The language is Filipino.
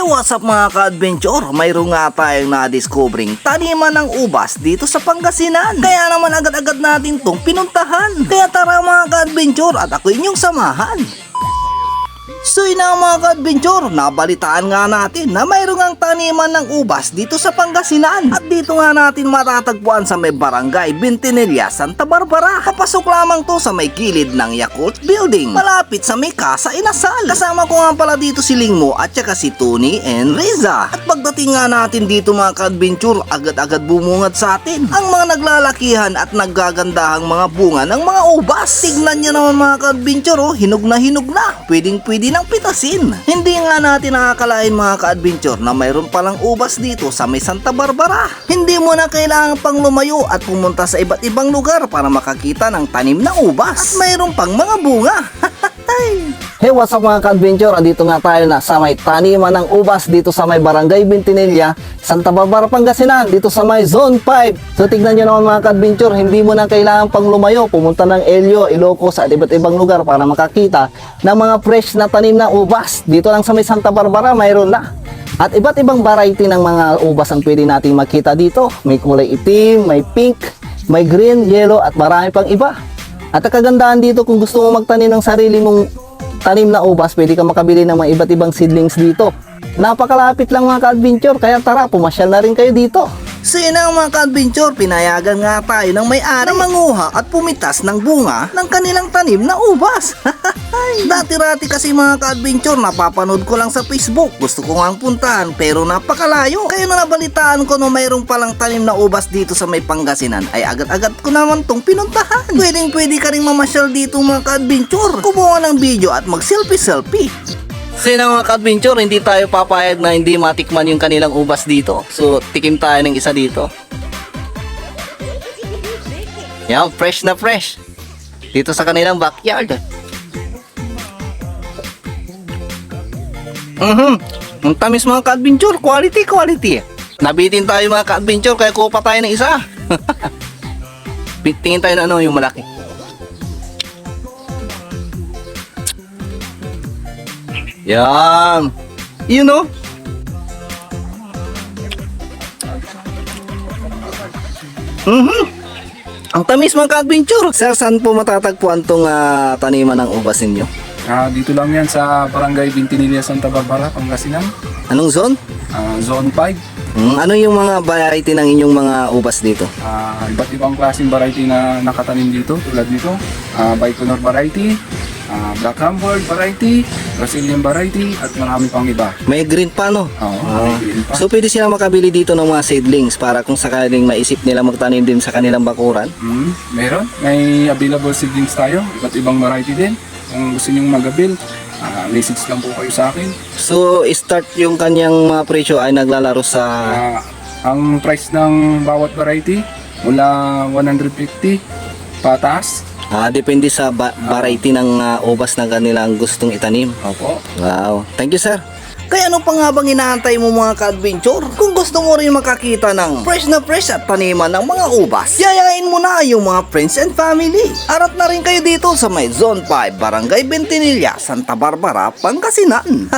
Hey, what's up mga ka-adventure? Mayroon nga tayong na-discovering taniman ng ubas dito sa Pangasinan. Kaya naman agad-agad natin tong pinuntahan. Kaya tara mga ka-adventure at ako inyong samahan. So yun nga mga ka-adventure, nabalitaan nga natin na mayroong ang taniman ng ubas dito sa Pangasinan. At dito nga natin matatagpuan sa may barangay Bentinilla, Santa Barbara. Kapasok lamang to sa may kilid ng Yakult Building, malapit sa may Casa Inasal. Kasama ko nga pala dito si Lingmo at saka si Tony and Riza. At pagdating nga natin dito mga ka-adventure, agad-agad bumungad sa atin ang mga naglalakihan at naggagandahang mga bunga ng mga ubas. Tignan nyo naman mga ka-adventure, oh, hinog na pwedeng-pwede ng pitasin. Hindi nga natin nakakalain mga ka-adventure na mayroon palang ubas dito sa may Santa Barbara. Hindi mo na kailangan pang lumayo at pumunta sa iba't ibang lugar para makakita ng tanim na ubas. At mayroon pang mga bunga. Hey, what's up mga ka-adventure? Andito nga tayo na sa may taniman ng ubas dito sa may barangay Bentinilla, Santa Barbara, Pangasinan, dito sa may Zone 5. So tignan nyo naman mga ka-adventure, hindi mo na kailangan pang lumayo, pumunta ng Elio, Ilocos at iba't ibang lugar para makakita ng mga fresh na tanim na ubas. Dito lang sa may Santa Barbara, mayroon na. At iba't ibang variety ng mga ubas ang pwede nating makita dito. May kulay itim, may pink, may green, yellow at marami pang iba. At ang kagandahan dito, kung gusto mo magtanim ng sarili mong tanim na ubas, pwede ka makabili ng mga iba't ibang seedlings dito. Napakalapit lang mga ka-adventure, kaya tara, pumasyal na rin kayo dito. So yun ang mga ka-adventure, pinayagan nga tayo ng may-ari na manguha at pumitas ng bunga ng kanilang tanim na ubas. Dati-rati kasi mga ka-adventure, napapanood ko lang sa Facebook. Gusto ko nga puntahan pero napakalayo. Kaya na nabalitaan ko na mayroong palang tanim na ubas dito sa may Pangasinan, ay agad-agad ko naman tong pinuntahan. Pwedeng-pwede ka rin mamasyal dito mga ka-adventure. Kumuha ng video at mag-selfie-selfie. So yun ang mga ka-adventure, hindi tayo papayag na hindi matikman yung kanilang ubas dito. So tikim tayo ng isa dito. Yan, fresh na fresh. Dito sa kanilang backyard. Ang tamis mga ka-adventure, quality. Nabitin tayo mga ka-adventure, kaya kuha pa tayo ng isa. Tingin tayo na ano yung malaki. Yan. You know? Ang tamis mga ka-adventure. Sir, saan po matatagpuan tong taniman ng ubas ninyo? Dito lang yan sa Barangay Bentinilla, Santa Barbara, Pangasinan. Anong zone? Zone 5. Ano yung mga variety ng inyong mga ubas dito? Iba't ibang klaseng variety na nakatanim dito. Tulad dito, Baikonur variety, Black Hamburg variety, Brazilian variety, at marami pang iba. May green pa, no? Oo, may green pa. So pwede sila makabili dito ng mga seedlings para kung sakaling maisip nila magtanim din sa kanilang bakuran? Meron. May available seedlings tayo. Iba't ibang variety din. Kung gusto nyong mag-avail, message lang po kayo sa akin. So start yung kanyang mga presyo ay naglalaro sa... Ang price ng bawat variety, mula 150 pataas. depende sa variety ng ubas na kanilang gustong itanim. Opo. Wow. Thank you, sir. Kaya ano pa nga bang inaantay mo mga ka-adventure? Kung gusto mo rin makakita ng fresh na fresh at taniman ng mga ubas, yayain mo na yung mga friends and family. Harap na rin kayo dito sa may Zone 5, Barangay Bentinilla, Santa Barbara, Pangasinan.